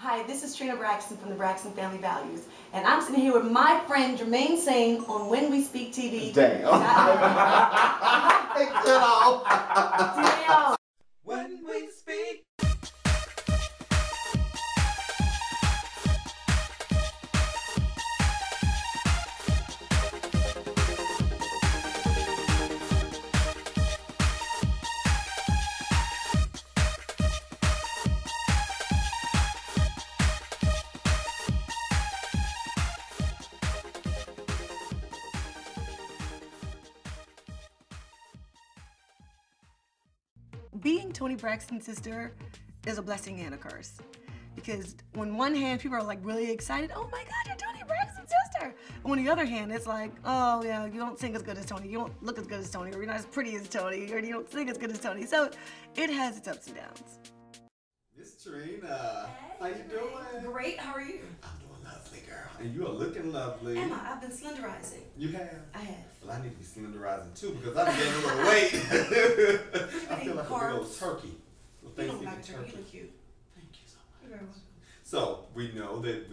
Hi, this is Trina Braxton from the Braxton Family Values, and I'm sitting here with my friend Jermaine Sain on When We Speak TV. Damn. Damn. When we speak. Being Toni Braxton's sister is a blessing and a curse. Because on one hand, people are like really excited, oh my God, you're Toni Braxton's sister. And on the other hand, it's like, oh yeah, you don't sing as good as Toni, you don't look as good as Toni, or you're not as pretty as Toni, or you don't sing as good as Toni. So it has its ups and downs. Miss Trina, how you doing? Great, how are you? I'm doing lovely, girl. And you are looking lovely. Am I? I've been slenderizing. You have? I have. Well, I need to be slenderizing too because I've been gaining a little weight. I feel like a big old turkey. You don't like a turkey, you look cute. Thank you so much. You're very welcome. So, we know that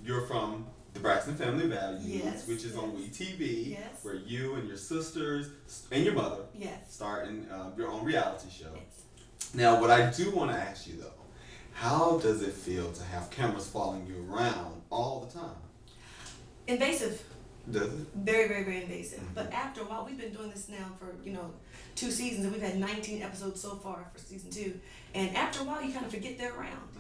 you're from the Braxton Family Values, Yes, which is on WeTV, yes. where you and your sisters and your mother Yes. start in your own reality show. Yes. Now, what I do want to ask you though, how does it feel to have cameras following you around all the time? Invasive. Does it? Very, very, very invasive. But after a while, we've been doing this now for, 2 seasons, and we've had 19 episodes so far for season 2. And after a while, you kind of forget they're around.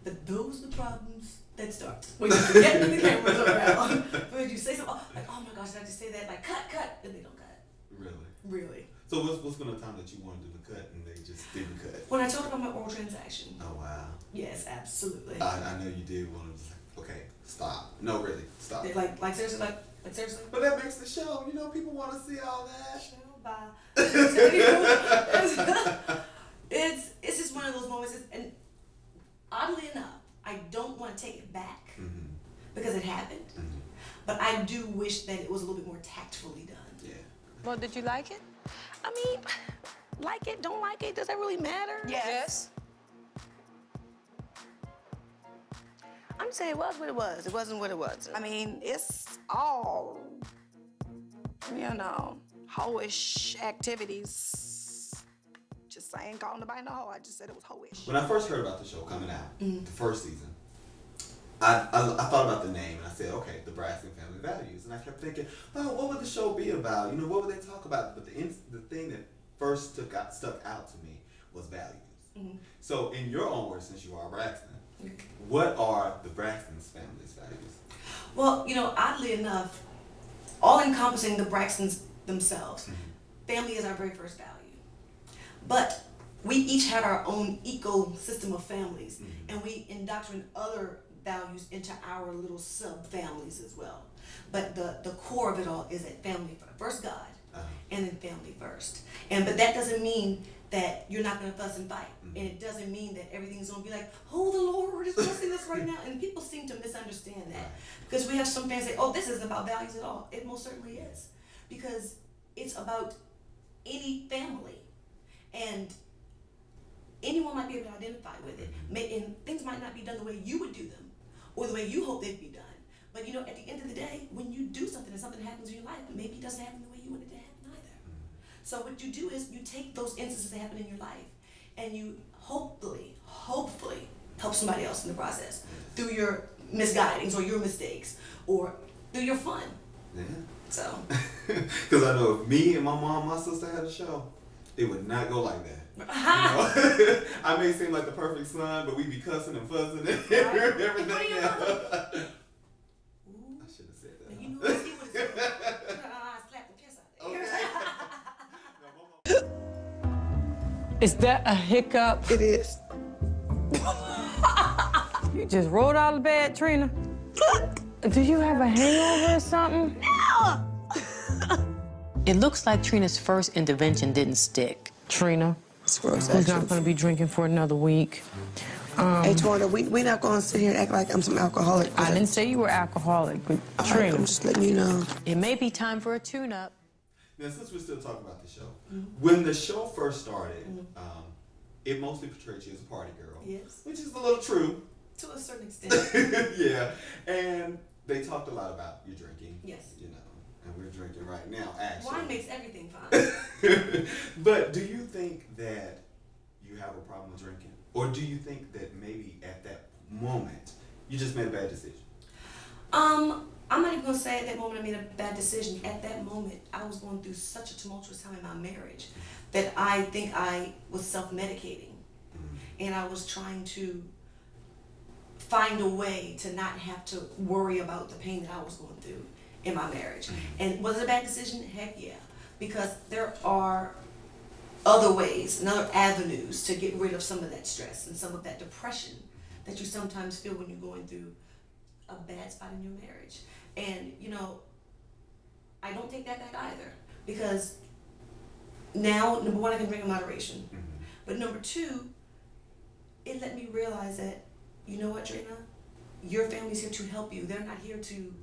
But those are the problems that start when you forget the cameras are around. When you say something, like, oh my gosh, did I just say that? Like, cut, and they don't cut. Really? Really. So what's been the time that you wanted to do the cut and they just didn't cut? When I talked about my oral transaction. Oh wow. Yes, absolutely. I know you did want to just like, okay, stop. No, really, stop. Like seriously, like seriously. But that makes the show. People want to see all that. Show, bye. It's just one of those moments, and oddly enough, I don't want to take it back because it happened. But I do wish that it was a little bit more tactfully done. Yeah. Well, did you like it? I mean, like it, don't like it, does that really matter? Yes. I'm saying it was what it was. It wasn't what it was. I mean, it's all, hoe-ish activities. Just saying, calling nobody no hoe. I just said it was hoe-ish. When I first heard about the show coming out, the first season, I thought about the name and I said, okay, the Braxton Family Values. And I kept thinking, well, what would the show be about? What would they talk about? But the thing that first stuck out to me was values. So in your own words, since you are Braxton, what are the Braxton's family's values? Well, oddly enough, all encompassing the Braxtons themselves, family is our very first value. But we each had our own ecosystem of families, and we indoctrinate other values into our little sub-families as well. But the core of it all is that family first, God, and then family first. But that doesn't mean that you're not going to fuss and fight. And it doesn't mean that everything's going to be like, oh, the Lord is blessing us right now. And people seem to misunderstand that. Because we have some fans say, oh, this isn't about values at all. It most certainly is. Because it's about any family. And anyone might be able to identify with it. And things might not be done the way you would do them or the way you hope they'd be done. But at the end of the day, when you do something and something happens in your life, maybe it doesn't happen the way you want it to happen either. So what you do is you take those instances that happen in your life and you hopefully help somebody else in the process through your misguidings or your mistakes or through your fun. Yeah. So. Because I know if me and my mom, my sister had a show, it would not go like that. I may seem like the perfect son, but we be cussing and fussing and everything else. I should have said that. You know what? He would have said, slap the piss out of there. Okay. Is that a hiccup? It is. You just rolled out of bed, Trina? Do you have a hangover or something? No! It looks like Trina's first intervention didn't stick. Trina, we're not going to be drinking for another week. Hey, Toni, we're not going to sit here and act like I'm some alcoholic. I didn't say you were alcoholic, but Trina. I'm just letting you know. It may be time for a tune-up. Now, since we're still talking about the show, when the show first started, it mostly portrayed you as a party girl. Yes. Which is a little true. To a certain extent. Yeah, and they talked a lot about your drinking. Yes. You know, and we're drinking right now, actually. Wine makes everything fine. But do you think that you have a problem with drinking? Or do you think that maybe at that moment, you just made a bad decision? I'm not even going to say at that moment I made a bad decision. At that moment, I was going through such a tumultuous time in my marriage that I think I was self-medicating. And I was trying to find a way to not have to worry about the pain that I was going through in my marriage. And was it a bad decision? Heck yeah. Because there are other ways and other avenues to get rid of some of that stress and some of that depression that you sometimes feel when you're going through a bad spot in your marriage. And, you know, I don't take that back either. Because now, number one, I can drink in moderation. But number two, it let me realize that, you know what, Trina? Your family's here to help you. They're not here to,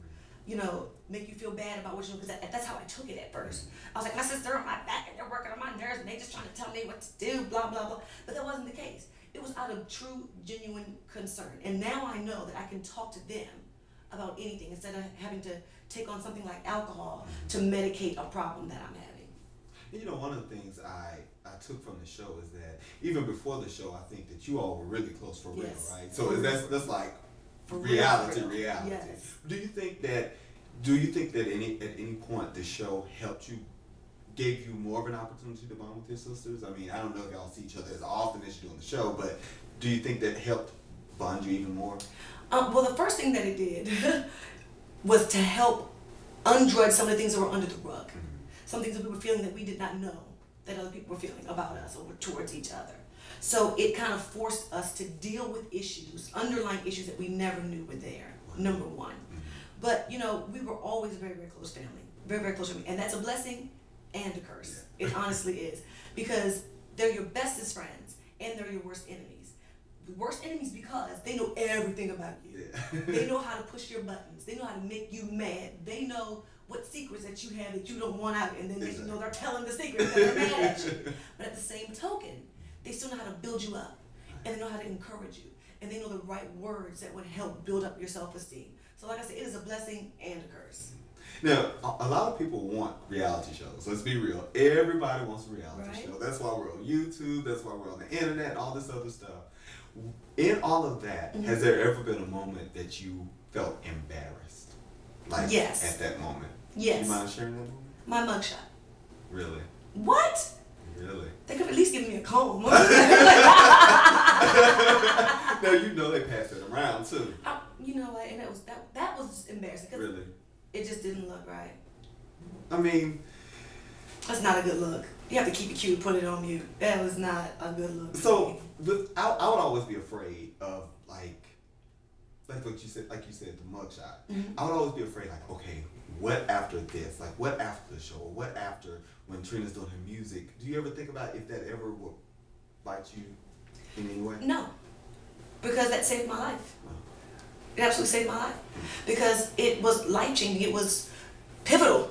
you know, make you feel bad about what you're doing. Because that's how I took it at first. I was like, my sister on my back and they're working on my nerves and they just trying to tell me what to do, blah, blah, blah. But that wasn't the case. It was out of true, genuine concern. And now I know that I can talk to them about anything instead of having to take on something like alcohol to medicate a problem that I'm having. You know, one of the things I took from the show is that even before the show, I think that you all were really close for real, Yes. right? So that's like For reality. real. Yes. Do you think that at any point the show helped you, gave you more of an opportunity to bond with your sisters? I mean, I don't know if y'all see each other as often as you do on the show, but do you think that helped bond you even more? Well, the first thing that it did was to help undrudge some of the things that were under the rug. Some things that we were feeling that we did not know that other people were feeling about us or towards each other. So it kind of forced us to deal with issues, underlying issues that we never knew were there, number one. But, you know, we were always a very, very close family. Very, very close family. And that's a blessing and a curse. Yeah. It honestly is. Because they're your bestest friends and they're your worst enemies. The worst enemies because they know everything about you. Yeah. They know how to push your buttons. They know how to make you mad. They know what secrets that you have that you don't want out, and then they know they're telling the secrets that they're mad at you. But at the same token, they still know how to build you up, and they know how to encourage you, and they know the right words that would help build up your self-esteem. So like I said, it is a blessing and a curse. Now, a lot of people want reality shows. Let's be real. Everybody wants a reality show. That's why we're on YouTube. That's why we're on the internet and all this other stuff. In all of that, has there ever been a moment that you felt embarrassed? Like, yes. At that moment? Yes. You mind sharing that moment? My mugshot. Really? What? Really? They could at least give me a comb. Now, you know they passed it around, too. You know what? And that was embarrassing. Really? It just didn't look right. I mean... That's not a good look. You have to keep it cute, put it on mute. That was not a good look. So, I would always be afraid of, like what you said, the mugshot. I would always be afraid, like, okay, what after this? Like, what after the show? Or what after when Trina's doing her music? Do you ever think about if that ever will bite you in any way? No, because that saved my life. It absolutely saved my life. Because it was life-changing. It was pivotal.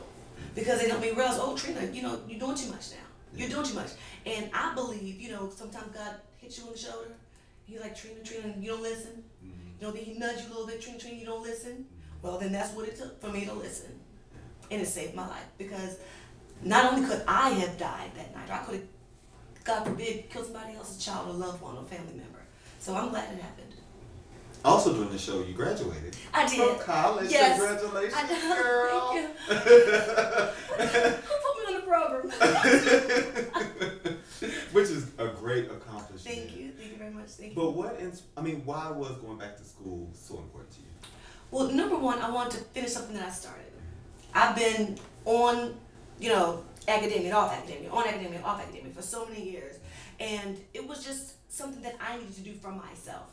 Because it helped me realize, oh, Trina, you know, you're doing too much now. You're doing too much. And I believe, you know, sometimes God hits you on the shoulder. He's like, Trina, you don't listen. You know, then he nudged you a little bit, Trina, you don't listen. Well, then that's what it took for me to listen. And it saved my life. Because not only could I have died that night, or I could have, God forbid, killed somebody else's child, or loved one, or family member. So I'm glad it happened. Also during the show, you graduated. I did. From college. Yes. Congratulations, I did. girl. Thank you. Who put me on the program? Which is a great accomplishment. Thank you. Thank you very much. Thank you. But why was going back to school so important to you? Well, number one, I wanted to finish something that I started. I've been on, you know, academia, off academia, on academia, off academia for so many years. And it was just something that I needed to do for myself.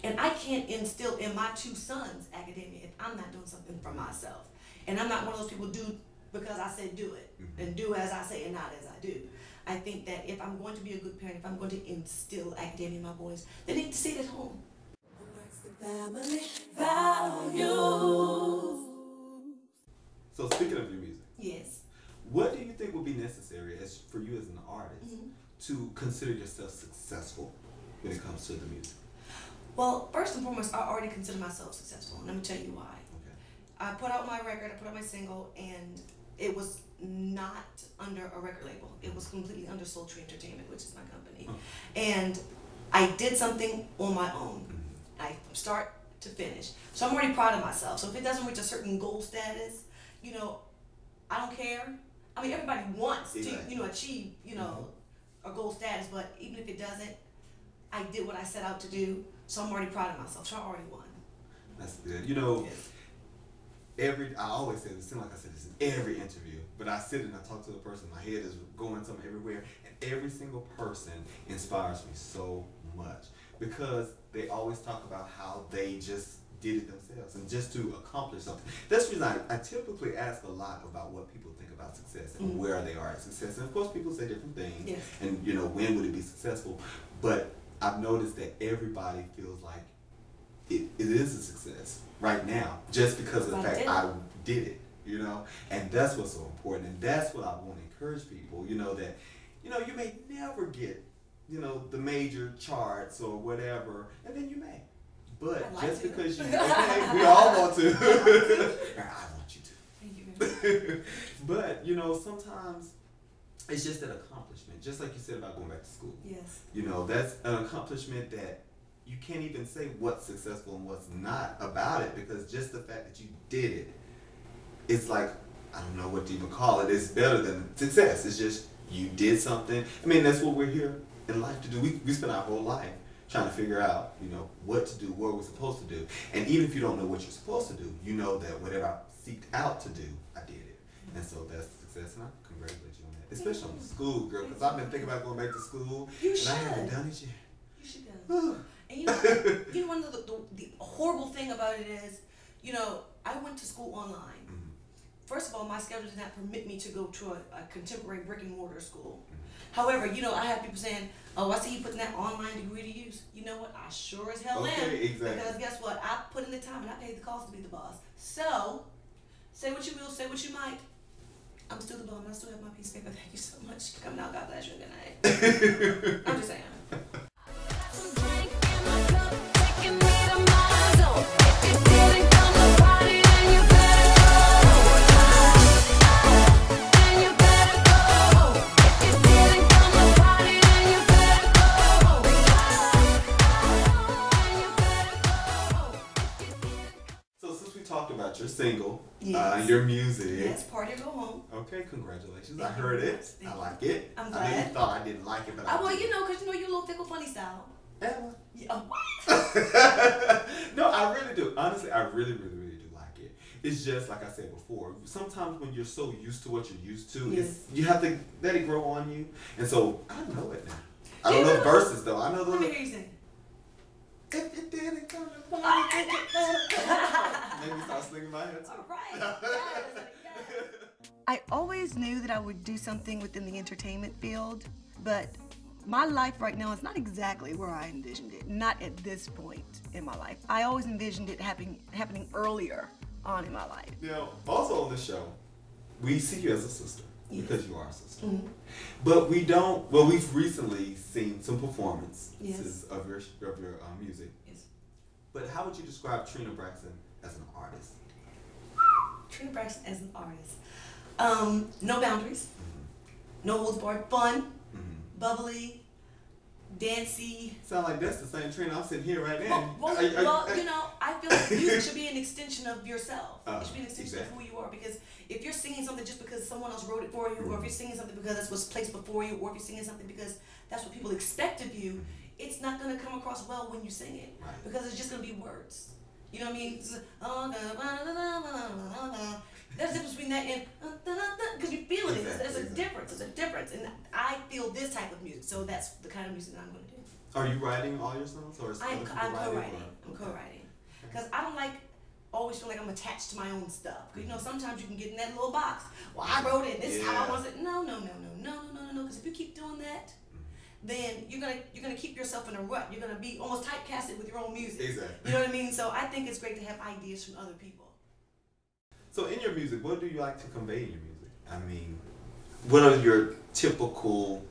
And I can't instill in my two sons academia if I'm not doing something for myself. And I'm not one of those people do because I said do it, and do as I say and not as I do. I think that if I'm going to be a good parent, if I'm going to instill academia in my boys, they need to see it at home. Family Values. So speaking of your music, Yes. what do you think would be necessary for you as an artist to consider yourself successful when it comes to the music? Well, first and foremost, I already consider myself successful, and let me tell you why. Okay. I put out my record, I put out my single, and it was not under a record label. It was completely under Sultry Entertainment, which is my company. And I did something on my own. I start to finish. So I'm already proud of myself. So if it doesn't reach a certain goal status, you know, I don't care. I mean, everybody wants to, you know, achieve, you know, a goal status, but even if it doesn't, I did what I set out to do. So I'm already proud of myself. So I already won. That's good. You know, I always say this, it seems like I said this in every interview, but I sit and I talk to the person, my head is going something everywhere, and every single person inspires me so much because they always talk about how they just did it themselves and just to accomplish something. That's the reason I typically ask a lot about what people think about success and where they are at success. And of course people say different things and you know, when would it be successful? But I've noticed that everybody feels like it is a success right now just because of the fact I did it, you know? And that's what's so important, and that's what I want to encourage people, you know, that, you know, you may never get, you know, the major charts or whatever, and then you may. But just because you, okay, we all want to. I want you to. Thank you. But, you know, sometimes it's just an accomplishment, just like you said about going back to school. Yes. You know, that's an accomplishment that you can't even say what's successful and what's not about it, because just the fact that you did it, it's like, I don't know what to even call it, it's better than success. It's just you did something. I mean, that's what we're here in life to do. We spend our whole life trying to figure out, you know, what to do, what we're supposed to do. And even if you don't know what you're supposed to do, you know that whatever I seeked out to do, I did it. And so that's success, and I congratulate you on that. Especially on the school, girl, because I've been thinking about going back to school, and I haven't done it yet. You should go. And you know, one of the horrible thing about it is, you know, I went to school online. First of all, my schedule did not permit me to go to a contemporary brick and mortar school. However, you know, I have people saying, oh, I see you putting that online degree to use. You know what? I sure as hell am. Exactly. Because guess what? I put in the time and I paid the cost to be the boss. So, say what you will, say what you might. I'm still the boss and I still have my piece of paper. Thank you so much for coming out. God bless you. Good night. I'm just saying. Your single, your music. Yes, Party or Go Home. Okay, congratulations. I heard it. I like it. I'm glad. I know you thought I didn't like it, but I well, did. you know, because you know you're a little fickle funny style. Emma. Yeah, what? No, I really do. Honestly, I really do like it. It's just like I said before. Sometimes when you're so used to what you're used to, you have to let it grow on you. And so I know it now. I don't know verses though. I know the. Let me hear you sing. If it didn't come to play, maybe start slinging my head too. All right. Yes. I always knew that I would do something within the entertainment field, but my life right now is not exactly where I envisioned it. Not at this point in my life. I always envisioned it happening earlier on in my life. Now, also on the show, we see you as a sister. Because you are a sister. But we don't, well, we've recently seen some performances of your music. Yes. But how would you describe Trina Braxton as an artist? Trina Braxton as an artist. No boundaries. No holds barred. Fun. Bubbly. Dancey. Sound like that's the same Trina I'm sitting here right now. Well, you know, I feel like music should be an extension of yourself. It should be an extension of who you are, because if you're singing something just because someone else wrote it for you, or if you're singing something because that's what's placed before you, or if you're singing something because that's what people expect of you, it's not going to come across well when you sing it, because it's just going to be words. You know what I mean? There's a difference between that and because you feel it. There's a difference. There's a difference, and I feel this type of music, so that's the kind of music that I'm going to do. Are you writing all your songs, or is I'm co-writing. I'm co-writing because I don't always feel like I'm attached to my own stuff. Because you know, sometimes you can get in that little box. Well, I wrote it. This is how I want it. No. Because if you keep doing that, then you're gonna keep yourself in a rut. You're gonna be almost typecasted with your own music. Exactly. You know what I mean? So I think it's great to have ideas from other people. So in your music, what do you like to convey in your music? I mean, what are your typical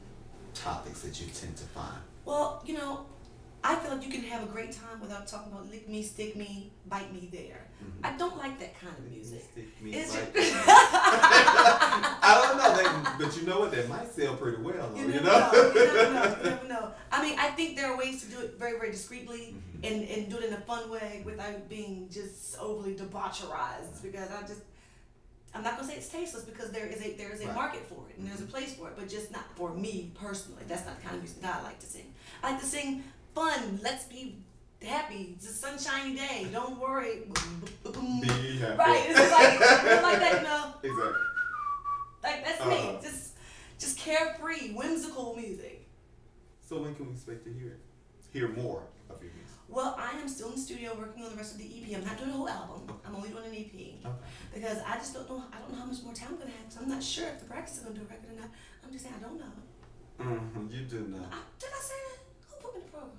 topics that you tend to find? Well, you know, I feel like you can have a great time without talking about lick me, stick me, bite me there. I don't like that kind of music. Stick me, It's bite just- me. I don't know, but you know what? That might sell pretty well, though. You You never know? know. You never know. You never know. I mean, I think there are ways to do it very, very discreetly and do it in a fun way without being just overly debaucherized. Because I'm not gonna say it's tasteless because there is a Right. market for it and there's a place for it, but just not for me personally. That's not the kind of music that I like to sing. I like to sing fun. Let's be happy. It's a sunshiny day. Don't worry. Be happy. Right. It's just like that, you know. Exactly. Like that's me. Just carefree, whimsical music. So when can we expect to hear more of your music? Well, I am still in the studio working on the rest of the EP. I'm not doing a whole album. I'm only doing an EP. Okay. Because I just don't know. I don't know how much more time I'm gonna have. So I'm not sure if the Braxton's gonna do a record or not. I'm just saying I don't know. You do know. Did I say that? Who put me in the program?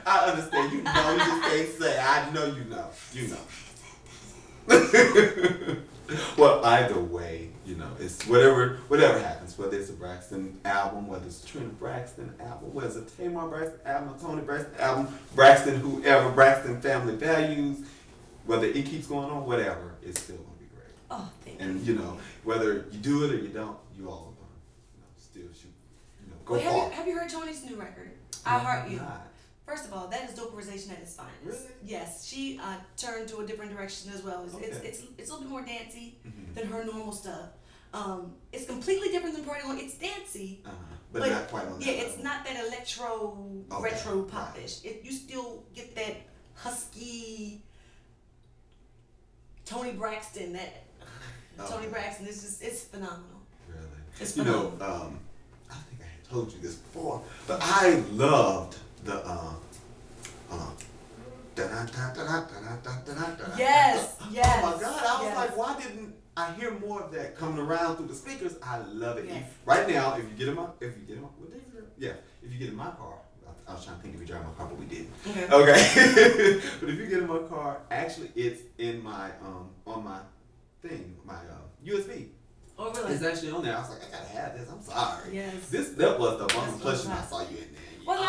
I understand. You know, you just can't say. I know you know. You know. Well, either way, you know, it's whatever happens, whether it's a Braxton album, whether it's a Trina Braxton album, whether it's a Tamar Braxton album, a Toni Braxton album, Braxton whoever, Braxton Family Values, whether it keeps going on, whatever, it's still going to be great. Oh, thank you. And, you know, whether you do it or you don't, you all are going to, still shoot, go Well, far. have you heard Toni's new record? I Heart You. Not. First of all, that is doperization at its finest. Really? Yes, she turned to a different direction as well. It's a little bit more dancey than her normal stuff. It's completely different than Party Line. It's dancey, But not quite on that it's level. not that electro retro popish. You still get that husky Toni Braxton. Toni Braxton is it's phenomenal. Really? It's You know, phenomenal. I think I had told you this before, but I loved the Yes, yes. Oh my God! I was yes. like, why didn't I hear more of that coming around through the speakers? I love it. Yes. Right now, if you get in my car, I was trying to think if we drive my car, but we didn't. Okay. But if you get in my car, actually, it's in my on my thing, my USB. Oh really? It's actually on there. I was like, I gotta have this. I'm sorry. Yes. That was the one That's plus I nice. saw you in there. Wasn't I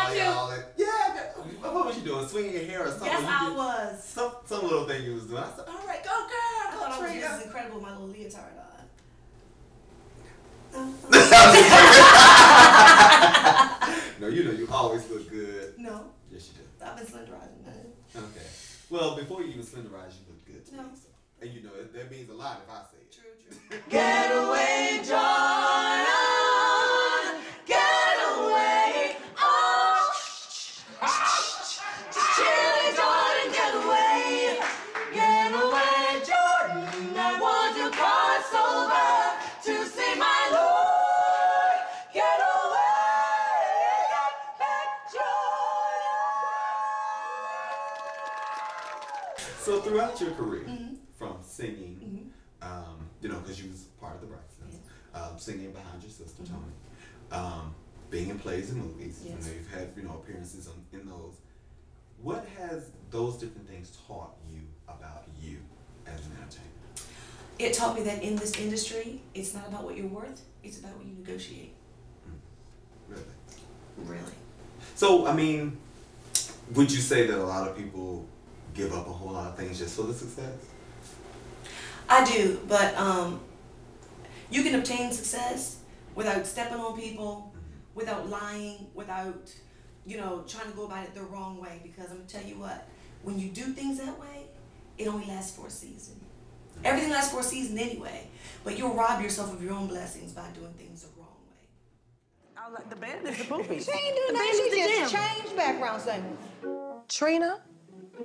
What was you doing? Swinging your hair or something? Yes, You I did was. Some little thing you was doing. I said, all right, go I girl, thought go I was Trina. just incredible with my little leotard on. No, you know you always look good. No, Yes, you do. I've been slenderizing, man. Okay. Well, before you even slenderize, you look good to No. me. So. And you know that means a lot if I say it. True. Getaway Jordan, getaway. Oh, Chili Jordan, getaway, getaway Jordan. I want to cross over to see my Lord. Getaway, back Jordan. So throughout your career, from singing, you know, because you was part of the Braxtons, singing behind your sister Toni, being in plays and movies, you know, you've had appearances in those. What has those different things taught you about you as an entertainer? It taught me that in this industry, it's not about what you're worth, it's about what you negotiate. Really? Really. So, I mean, would you say that a lot of people give up a whole lot of things just for the success? I do, but you can obtain success without stepping on people, without lying, without, trying to go about it the wrong way. Because I'm gonna tell you what, when you do things that way, it only lasts for a season. Everything lasts for a season anyway, but you'll rob yourself of your own blessings by doing things the wrong way. The band is the poopies. She ain't doing that. She just changed background singer. Trina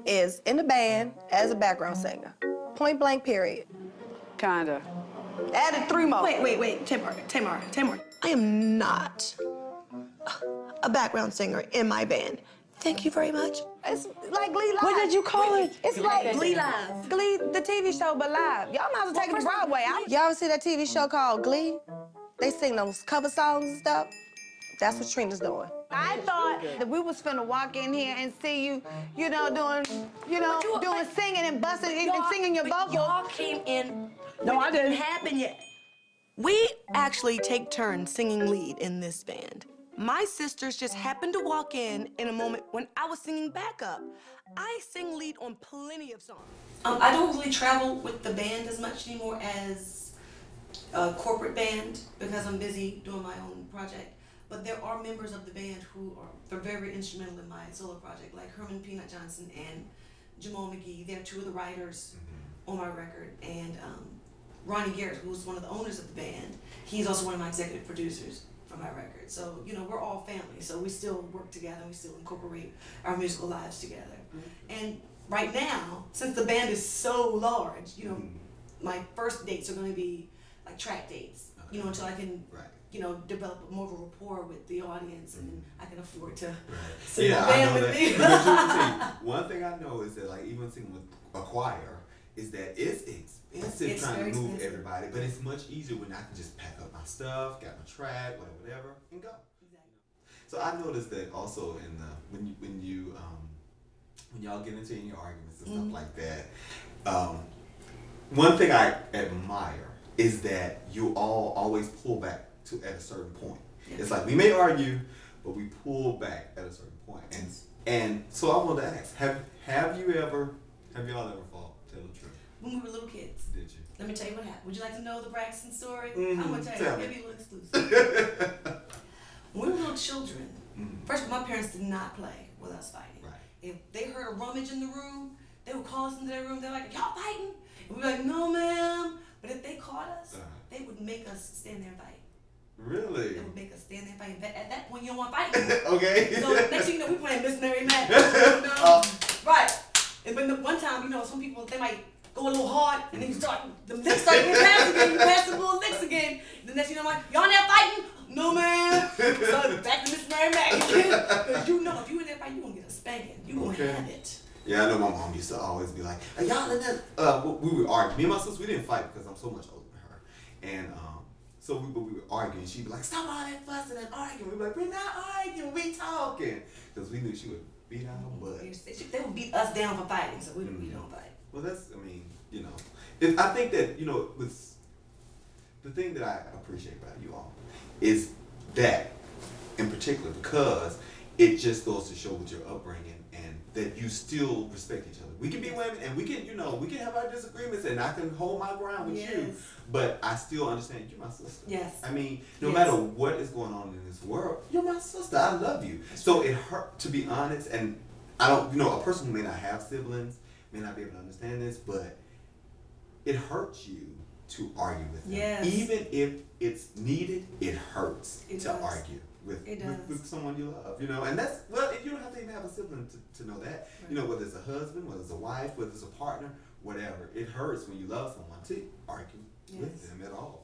is in the band as a background singer. Point blank, period. Kinda. Added 3 more. Wait, Tamar. I am not a background singer in my band. Thank you very much. It's like Glee Live. What did you call it? It's like Glee Live. Glee, the TV show, but live. Y'all might as well take it to Broadway. Y'all ever see that TV show called Glee? They sing those cover songs and stuff. That's what Trina's doing. I thought that we was finna walk in here and see you, doing singing and busting and singing your vocals. Y'all came in. No, I didn't. Happen yet? We actually take turns singing lead in this band. My sisters just happened to walk in a moment when I was singing backup. I sing lead on plenty of songs. I don't really travel with the band as much anymore as a corporate band because I'm busy doing my own project. But there are members of the band who are very instrumental in my solo project, like Herman Peanut Johnson and Jamal McGee. They're two of the writers on my record. And Ronnie Garrett, who's one of the owners of the band, he's also one of my executive producers for my record. So, you know, we're all family. So we still work together. We still incorporate our musical lives together. And right now, since the band is so large, you know, my first dates are going to be like track dates, you know, until I can, you know, develop more of a rapport with the audience and I can afford to sing a band with me. One thing I know is that, like, even singing with a choir, is that it's expensive trying to move everybody, but it's much easier when I can just pack up my stuff, got my track, whatever, and go. Exactly. So I noticed that also in the when y'all get into any arguments and stuff like that, one thing I admire is that you all always pull back at a certain point. It's like we may argue, but we pull back at a certain point. And so I wanted to ask, have y'all ever fought? Tell the truth. When we were little kids. Did you? Let me tell you what happened. Would you like to know the Braxton story? I'm gonna tell you. Maybe a little exclusive. When we were little children, first of all, my parents did not play with us fighting. Right. If they heard a rummage in the room, they would call us into their room. They're like, "Y'all fighting?" And we'd be like, "No, ma'am." But if they caught us, they would make us stand there and fight. Really? They would make us stand there and fight. But at that point, you don't want to fight anymore. Okay. So next thing you know, we playing missionary match. Right. And then one time, you know, some people, they might go a little hard, and then you start, the licks start getting passed again, you pass the little licks again. The next thing you know, I'm like, y'all in there fighting? No, man. So back to missionary match again. Because you know, if you in there fighting, you going to get a spanking. You going to have it. Yeah, I know my mom used to always be like, hey, y'all in that, we would argue. Me and my sister, we didn't fight because I'm so much older than her. And so we would argue, and she'd be like, stop all that fussing and arguing. We'd be like, we're not arguing, we talking. Because we knew she would beat our butt. They would beat us down for fighting, so we don't fight. Well, that's, I mean, you know, I think that, you know, with the thing that I appreciate about you all is that, in particular, because it just goes to show with your upbringing and that you still respect each other. We can be women and we can, you know, we can have our disagreements and I can hold my ground with you, but I still understand you're my sister. Yes. I mean, no matter what is going on in this world, you're my sister. I love you. So it hurt, to be honest, and I don't, you know, a person who may not have siblings may not be able to understand this, but it hurts you to argue with them. Yes. Even if it's needed, it hurts to argue with someone you love, you know, and that's, well, you don't have to even have a sibling to know that, you know, whether it's a husband, whether it's a wife, whether it's a partner, whatever, it hurts when you love someone to argue with them at all.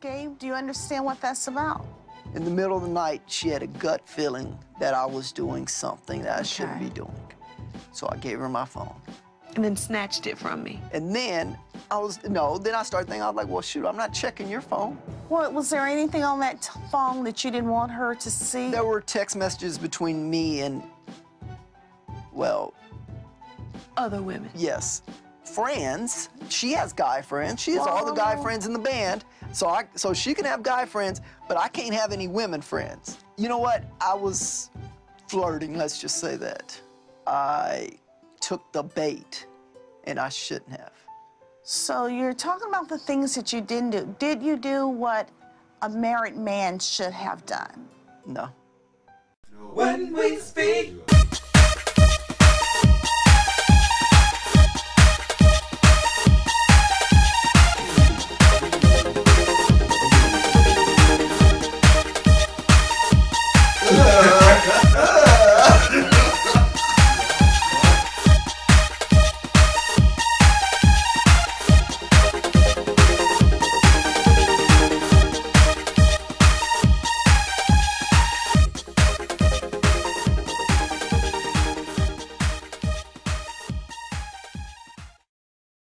Gabe, do you understand what that's about? In the middle of the night, she had a gut feeling that I was doing something that I shouldn't be doing. So I gave her my phone. And then snatched it from me. And then then I started thinking, I was like, well, shoot, I'm not checking your phone. Well, was there anything on that phone that you didn't want her to see? There were text messages between me and, well... other women. Yes. Friends. She has guy friends. She has all the guy friends in the band. So she can have guy friends, but I can't have any women friends. You know what? I was flirting, let's just say that. I took the bait, and I shouldn't have. So you're talking about the things that you didn't do. Did you do what a married man should have done? No. When we speak